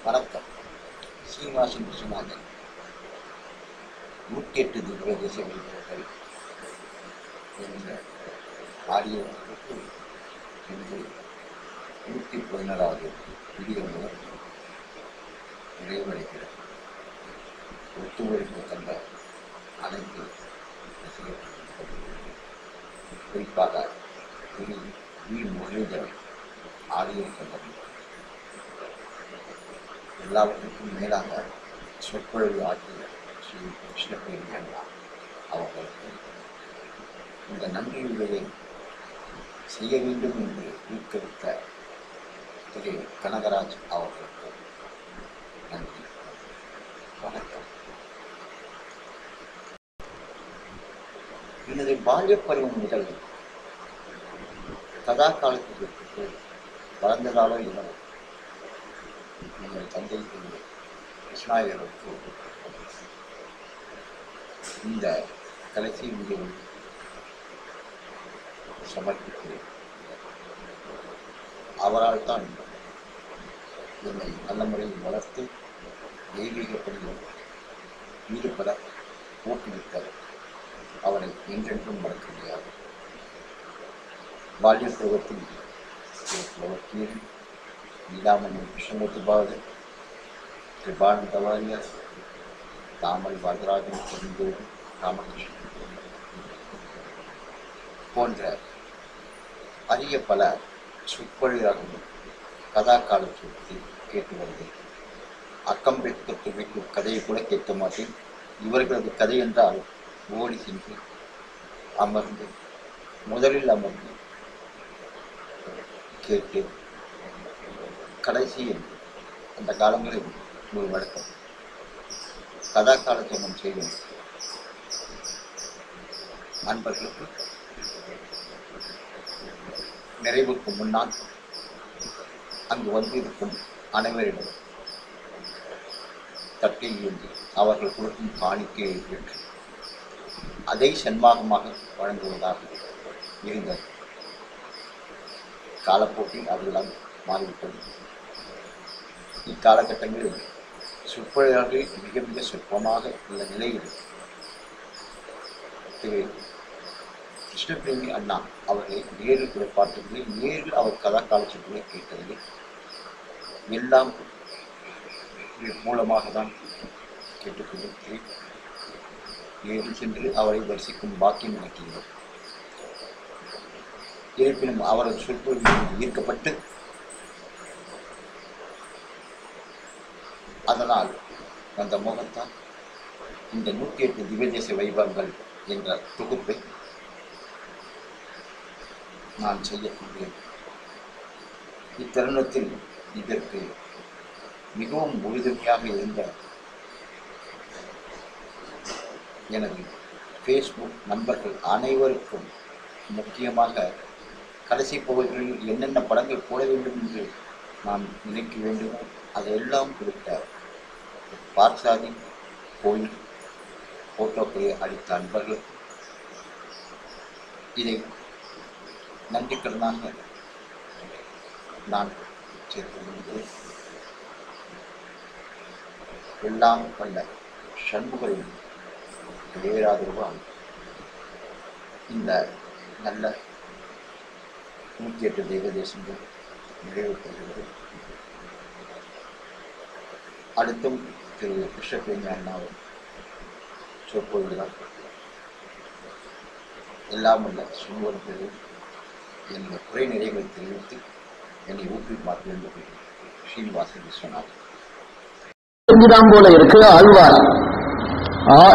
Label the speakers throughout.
Speaker 1: வணக்கம். சீனிவாசன் விஸ்வநாதன் 108 திவ்ய தேச விருதுகள் என்ற ஆடியோவுக்கு இன்று 111வது வீடியோ முதல் நிறைவடைகிறது. ஒத்துழைப்பு தந்த அனைத்து குறிப்பாக வி முரளிதரன் ஆடியோ கண்டது எல்லாவற்றுக்கும் மேலாக சொற்பொழிவு ஆற்றிய ஸ்ரீ கிருஷ்ணபேரி அண்ணா அவர்களுக்கு இந்த நன்றியுரையை செய்ய வேண்டும் என்று ஊக்குவித்த திரு கனகராஜ் அவர்களுக்கு நன்றி. வணக்கம். எனது பால்ய பருவம் முதல் கதா காலத்திற்கு வளர்ந்ததாலோ எனவோ எங்கள் தந்தை கிருஷ்ணாயருக்கு இந்த கலைச்சி வீடியோவை சமர்ப்பிக்கிறேன். அவரால் தான் என்னை நல்ல முறையில் வளர்த்து தெய்வீக பணியில் ஈடுபட ஊக்குவித்தார். அவரை என்றென்றும் மறக்க முடியாது. பால்ய பருவத்தில் வக்கீல் நீலாமணி கிருஷ்ணமூர்த்தி பாவதர், திரிபான் தவாரியார், தாமல் வரதராஜன், பெருந்தோடு ராமகிருஷ்ணன் போன்ற அரிய பல சொற்பொழிவாகவும் கதா காலத்தை கேட்டு வந்தேன். அக்கம் பக்கத்து வீட்டு கதையை கூட கேட்க மாட்டேன். இவர்களது கதை என்றால் ஓடி சென்று அமர்ந்து முதலில் அமர்ந்து கேட்டு கடைசியில் அந்த காலங்களில் ஒரு வழக்கம் கதா காலத்தை நாம் செய்வோம். நண்பர்களுக்கு நிறைவுக்கு முன்னால் அங்கு வந்திருக்கும் அனைவரிடம் தட்டில் இருந்து அவர்கள் கொடுக்கும் காணிக்கையை பெற்று அதை சன்மாகமாக வழங்குவதாக இருந்தது. காலப்போக்கில் அதெல்லாம் மாறிவிட்டது. இக்காலகட்டங்களில் சொற்பொழிவாளர்கள் மிக மிக சொற்பமாக உள்ள நிலையில் திரு கிருஷ்ணபேரி அண்ணா அவர்களை நேரில் கூட பார்த்ததில்லை. நேரில் அவர் கதா காலச்சுகளை கேட்டதில்லை. எல்லாம் மூலமாக தான் கேட்டுக்கொண்டிருக்கிறேன். நேரில் சென்று அவரை தரிசிக்கும் பாக்கியம் எனக்கு இல்லை. இருப்பினும் அவரது சொற்பொழிவில் ஈர்க்கப்பட்டு அதனால் அந்த மோகத்தான் இந்த 108 திவ்யதேச வைபவங்கள் என்ற தொகுப்பை நான் செய்யக்கூடியேன். இத்தருணத்தில் இதற்கு மிகவும் உறுதுணையாக இருந்த எனது ஃபேஸ்புக் நண்பர்கள் அனைவருக்கும், முக்கியமாக கடைசி பகுதிகளில் என்னென்ன படங்கள் போட வேண்டும் என்று நான் நினைக்க வேண்டுமோ அதையெல்லாம் கொடுத்த பார்சாதி கோயில் போட்டோக்களை அளித்த அன்பர்கள் இதை நன்றிக்கடனாக நான் சேர்த்துள்ளேன். எல்லாம் வல்ல சண்முகரின் பேராதரவால் இந்த நல்ல 108 தெய்வதேசங்கள் நிறைவு பெறுகிறது. அடுத்தும் திரு கிருஷ்ணபேரி அண்ணாவும் சொற்பொழிவுதான் எல்லாம் உள்ள சண்முகத்தில் என்னுடைய குறை நிறைகளை தெரிவித்து என்னை ஊக்குவிப்பார் என்று ஸ்ரீனிவாசன் விஸ்வநாதன்
Speaker 2: போல இருக்கு. ஆழ்வார்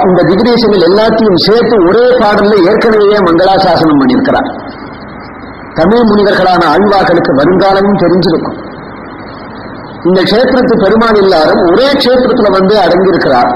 Speaker 2: இந்த திவ்யதேசங்கள் எல்லாத்தையும் சேர்த்து ஒரே பாடல்ல ஏற்கனவே மங்களாசாசனம் பண்ணியிருக்கிறார். தமிழ் முனிவர்களான ஆழ்வார்களுக்கு வருங்காலமும் தெரிஞ்சிருக்கும். இந்த கஷேத்திரத்து பெருமாள் எல்லாரும் ஒரே கஷேத்திரத்துல வந்து அடங்கியிருக்கிறார்.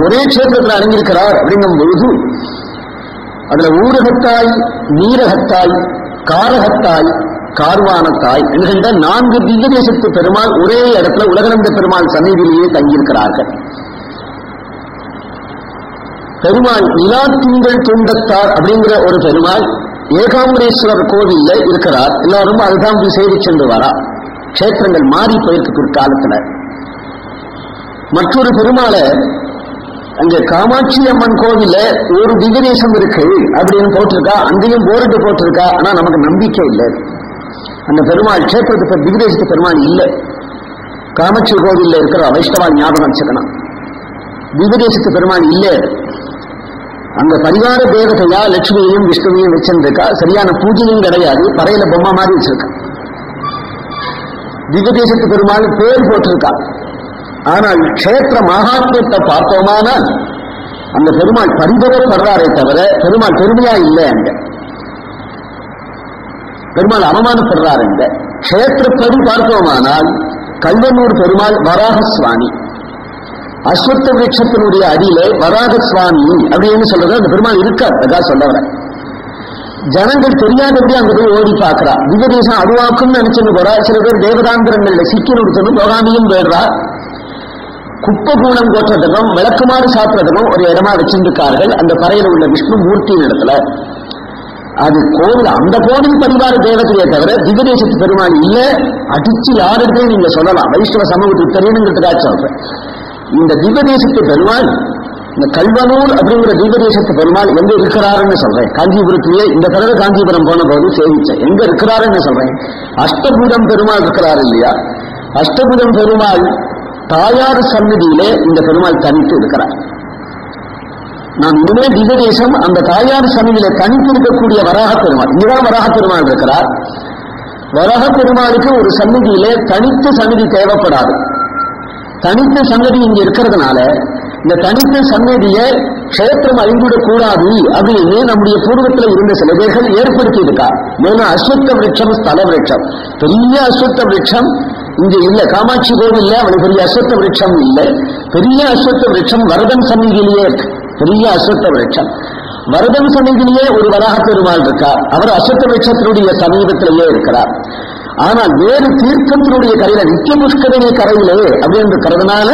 Speaker 2: ஒரே கஷேத்திரத்தில் அடங்கியிருக்கிறார் அப்படிங்கும் பொழுது அதுல ஊரகத்தாய், நீரகத்தாய், காரகத்தாய், கார்வானத்தாய் என்கின்ற 4 திவ்யதேசத்து பெருமாள் ஒரே இடத்துல உலகளந்த பெருமாள் சந்நிதியிலேயே தங்கியிருக்கிறார்கள். பெருமாள் நிலாத்திங்கள் துண்டத்தார் அப்படிங்கிற ஒரு பெருமாள் ஏகாம்பரேஸ்வரர் கோவில்ல இருக்கிறார். எல்லாரும் அதுதான் போய் சேவை சென்று வரா. கஷேத்திரங்கள் மாறி போயிருக்கு பிற்காலத்துல. மற்றொரு பெருமாளை அங்க காமாட்சி அம்மன் கோவில்ல ஒரு திவ்யதேசம் இருக்கு அப்படின்னு போட்டிருக்கா, அங்கேயும் போர்டு போட்டிருக்கா. ஆனா நமக்கு நம்பிக்கை இல்லை. அந்த பெருமாள் கஷேத்திரத்துக்கு திவ்யதேசத்து பெருமாள் இல்லை. காமாட்சி கோவில்ல இருக்கிற வைஷ்ணவா ஞாபகம் வச்சுக்கணும். திவ்யதேசத்து பெருமாள் இல்லை. அங்க பரிவார தேவதையா லட்சுமியையும் விஷ்ணுவையும் வச்சிருக்கா. சரியான பூஜையும் கிடையாது. பறையில பொம்மை மாதிரி வச்சிருக்கா. திவ்யதேசத்து பெருமாள் பேர் போட்டிருக்கா. ஆனால் கஷேத்திர மகாத்மியத்தை பார்த்தோமானா அந்த பெருமாள் பரிபவப்படுறாரே தவிர பெருமாள் பெருமையா இல்லை. அங்க பெருமாள் அவமானப்படுறாரு. இந்த கஷேத்திரப்படி பார்த்தோமானால் கல்வனூர் பெருமாள் வராகசுவாமி, அஸ்வத்த விருட்சத்தினுடைய அடியிலே வராகசுவாமி அப்படின்னு சொல்றது அந்த பெருமாள் இருக்கார். அதான் சொல்ல வர ஜனங்கள் தெரியாதபடி அங்க போய் ஓடி பார்க்கிறா. திவ்யதேசம் அதுவாக்கும் நினைச்சுன்னு போறா. சில பேர் தேவதாந்திரங்கள்ல சிக்கி நொடுத்தணும் போகாமையும் போயிடுறா. குப்பை கூணம் கோற்றதுக்கும் விளக்குமாறு சாப்பிட்றதுக்கும் ஒரு இடமா வச்சிருக்கார்கள் அந்த பறையில உள்ள விஷ்ணு மூர்த்தியின் இடத்துல. அது கோவில், அந்த கோவில் பரிவார தேவதையை தவிர திவ்யதேசத்து பெருமாள் இல்ல. அடிச்சு யாருக்கு நீங்க சொல்லலாம், வைஷ்ணவ சமூகத்துக்கு தெரியணுங்கிறதுக்காக சொல்றேன். இந்த திவ்யதேசத்து பெருமாள், இந்த கல்வனூர் அப்படிங்கிற திவ்யதேசத்து பெருமாள் எங்க இருக்கிறாருன்னு சொல்றேன். காஞ்சிபுரத்திலேயே இந்த தடவை காஞ்சிபுரம் போன போது சேவிச்சேன். எங்க இருக்கிறாருன்னு சொல்றேன். அஷ்டபூதம் பெருமாள் இருக்கிறார் இல்லையா? அஷ்டபூதம் பெருமாள் தாயார் சந்நிதியிலே இந்த பெருமாள் தனித்து இருக்கிறார். நாம் இனிமே திவ்யதேசம் அந்த தாயார் சந்நிதியில தனித்து இருக்கக்கூடிய வராக பெருமாள், இங்கதான் வராக பெருமாள் இருக்கிறார். வராக பெருமாளுக்கு ஒரு சந்நிதியிலே தனித்து சந்நிதி தேவைப்படாது. தனித்த சன்னதி இங்க இருக்கிறதுனால இந்த தனித்த சன்னதியை கஷேத்திரம் அழிந்துவிடக்கூடாது அப்படின்னு நம்முடைய பூர்வத்தில் இருந்த சில பேர்கள் ஏற்படுத்தி இருக்கா. மேலும் அஸ்வத்த விருட்சம் ஸ்தல விருட்சம், பெரிய அஸ்வத்த விருட்சம் இங்க இல்ல. காமாட்சி கோவில்ல அவனுக்கு பெரிய அஸ்வத்த விருட்சம் இல்லை. பெரிய அஸ்வத்த விருட்சம் வரதன் சந்நிதியிலேயே இருக்கு. பெரிய அஸ்வத்த விருட்சம் வரதன் சந்நிதியிலேயே ஒரு வராக பெருமாள் இருக்கார். அவர் அஸ்வத்த விருட்சத்தினுடைய சமீபத்திலேயே இருக்கிறார். ஆனால் வேறு தீர்த்தத்தினுடைய கரையில நித்திய புஷ்கரணி கரையிலே அப்படின்னு இருக்கிறதுனால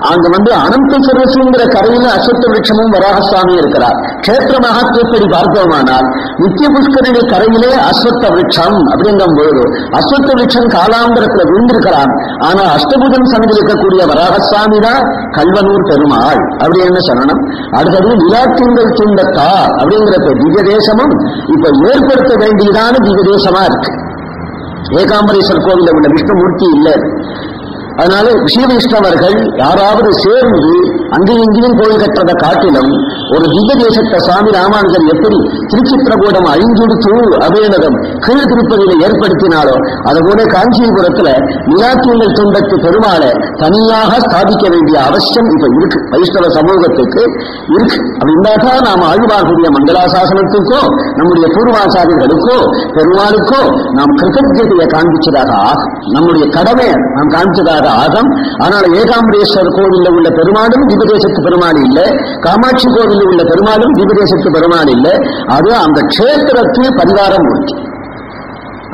Speaker 2: அங்க அனந்த சரசுங்கிற கரையில அஸ்வத்த விருட்சமும் வராகசுவாமி இருக்கிறார். கஷேத்திர மகாத்மியப்படி பார்த்தோமானால் நித்திய புஷ்கரணி கரையிலே அஸ்வத்த விருட்சம் அப்படிங்கும் போது அஸ்வத்த விருட்சம் காலாந்தரத்துல விழுந்திருக்கிறான். ஆனா அஷ்டபுதன் சமையில் இருக்கக்கூடிய வராகசுவாமி தான் கல்வனூர் பெருமாள் அப்படின்னு சொல்லணும். அடுத்தது நிலாத்திங்கள் துண்டத்தா அப்படிங்கிற திவ்ய தேசமும் இப்ப ஏற்படுத்த வேண்டியதான திவ்ய தேசமா இருக்கு. ஏகாம்பரேஸ்வர் கோவில உள்ள விஷ்ணுமூர்த்தி இல்லை. அதனால விஷய வைஷ்ணவர்கள் யாராவது சேர்ந்து அங்கேயும் இங்கேயும் கோயில் கட்டுறதை காட்டிலும் ஒரு திவ்ய தேசத்தை சுவாமி ராமானுஜர் எப்படி திருச்சித்திரகூடம் அழிஞ்சுடுத்து அபிநதம் கீழ் திருப்பதியில ஏற்படுத்தினாலோ அதுபோல காஞ்சிபுரத்துல நிலாத்தியங்கள் துண்டத்து பெருமாளை தனியாக ஸ்தாபிக்க வேண்டிய அவசியம் இப்ப இருக்கு. வைஷ்ணவ சமூகத்துக்கு இருக்கு. அப்படின்னாதான் நாம் ஆழ்வார்களுடைய மங்களாசாசனத்துக்கோ நம்முடைய பூர்வாச்சாரியர்களுக்கோ பெருமாளுக்கோ நாம் கிருத்தஜதையை காண்பிச்சதாக ஆகும். நம்முடைய கடமை நாம் காண்பிச்சதாக ஆகும். அதனால ஏகாம்பரேஸ்வர் கோவிலில் உள்ள பெருமாளும் திவ்யதேசத்து பெருமாள் இல்லை. காமாட்சி கோவிலில் உள்ள பெருமாளும் திவ்யதேசத்து பெருமாள் இல்லை. அது அந்த க்ஷேத்திரத்தில் பரிவாரம் மூர்த்தி.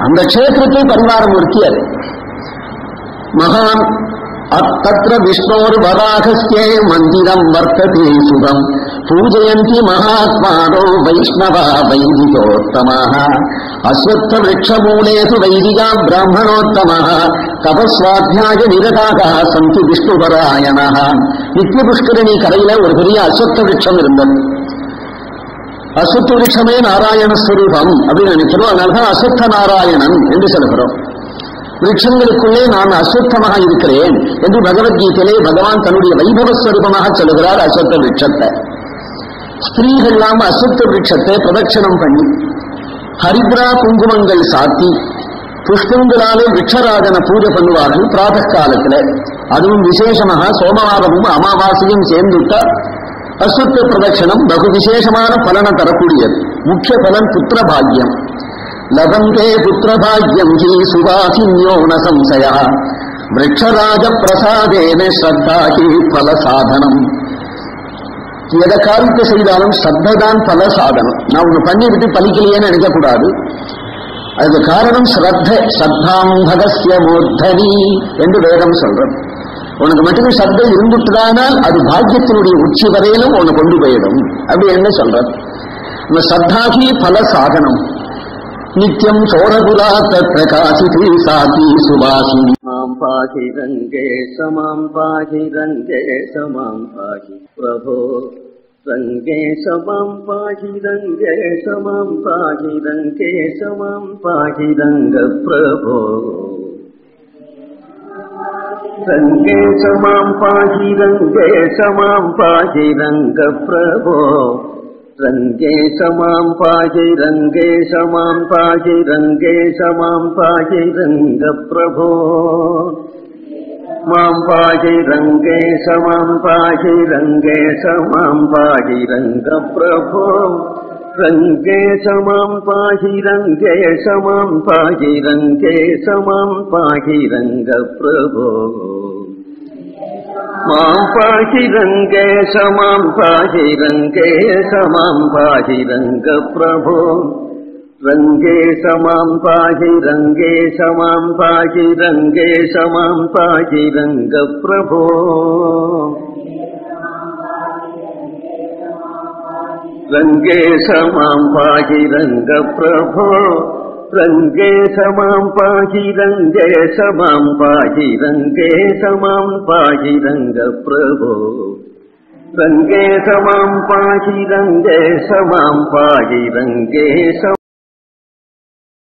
Speaker 2: அந்த க்ஷேத்திரத்தில் பரிவாரம் மூர்த்தி அது மகான். அத்தத்ர விஷ்ணோர் வராகஸ்யே மந்திரம் வர்த்ததே சுகம் பூஜயந்தி மகாத்மானோ வைஷ்ணவா வைதிகோத்தமः அஸ்வத்த விருட்சமூலேஷு வைதிகா பிராமணோத்தமः தபஸ்வாத்தியாய நிரதாக சந்தி விஷ்ணுபராயணः. நித்திய புஷ்கரணி கரையில ஒரு பெரிய அஸ்வத்த விருட்சம் இருந்தது. அஸ்வத்த விருட்சமே நாராயண ஸ்வரூபம் அப்படின்னு நினைக்கிறோம். அதனால்தான் அஸ்வத்த நாராயணன் என்று சொல்கிறோம். விருட்சங்களுக்குள்ளே நான் அஸ்வத்தமாக இருக்கிறேன் என்று பகவத்கீதையிலே பகவான் தன்னுடைய வைபவஸ்வரூபமாக சொல்லுகிறார். அஸ்வத்த விருட்சத்தை ஸ்திரீகள் நாம அஸ்வத்த விருட்சத்தை பிரதட்சணம் பண்ணி ஹரித்ரா குங்குமங்கள் சாத்தி புஷ்பங்களாலே விருட்சராஜன பூஜை பண்ணுவார்கள் பிராத காலத்துல. அதுவும் விசேஷமாக சோமவாரமும் அமாவாசையும் சேர்ந்துட்டா அஸ்வத்த பிரதட்சணம் பகு விசேஷமான பலனை தரக்கூடியது. முக்கிய பலன் புத்திர பாக்கியம். லபந்தே புத்திரபாகியம் ஹி சுவாசின்யோ ந சம்சய விருட்சராஜ பிரசாதேன ஸ்ரத்தா ஹி பல சாதனம். எதை காரியத்தை செய்தாலும் ஸ்ரத்ததான் பல சாதனம். நான் ஒண்ணு பண்ணி விட்டு பலிக்கலையேன்னு நினைக்கக்கூடாது. அதுக்கு காரணம் ஸ்ரத்த. ஸ்ரத்தாம் பகஸ்ய மூர்த்தனி என்று வேதம் சொல்றோம். உனக்கு மட்டுமே ஸ்ரத்தை இருந்துட்டுதானால் அது பாக்கியத்தினுடைய உச்சி வரையிலும் உன்னை கொண்டு போயிடும் அப்படி என்ன சொல்றது. ஸ்ரத்தாகி பல சாதனம். நித்யம் சோரகுலா தத்ரகாசிதி சாதி சுபாசினி மாம் பாகி ரங்கேஷ மாம் பாகி ரங்கேஷ மாம் பாகி பிரபோ ரங்கேஷ மாம் பாகி ரங்கேஷ மாம் பாகி ரங்கேஷ மாம் பாகி ரங்க பிரபோ ரங்கேஷ மாம் பாகி ரங்கேஷ மாம் பாகி ரங்க பிரபோ ரங்கேஷ மாம் பாகி ரங்கேஷ மாம் பாகி ரங்கேஷ மாம் பாகி ரங்க பிரபோ மாம் பாகி ரங்கேஷ மாம் பாகி ரங்கேஷ மாம் பாகி ரங்க பிரபோ ரங்கேஷ மாம் பாகி ரங்கேஷ மாம் பாகி ரங்கேஷ மாம் பாகி ரங்க பிரபோ மாம் பாகி ரங்கேஷ மாம் பாகி ரங்கேஷ மாம் பாகி ரங்க பிரபோ ரங்கேஷ மாம் பாகி ரங்கேஷ மாம் பாகி ரங்கேஷ மாம் பாகி ரங்க பிரபோ ரங்கேஷ மாம் பாகி ரங்க பிரபோ ரங்கேஷ மாம் பாகி ரங்கேஷ மாம் பாகி ரங்கேஷ மாம் பாகி ரங்க பிரபோ ரங்கேஷ மாம் பாகி ரங்கேஷ மாம் பாகி ரங்கேஷ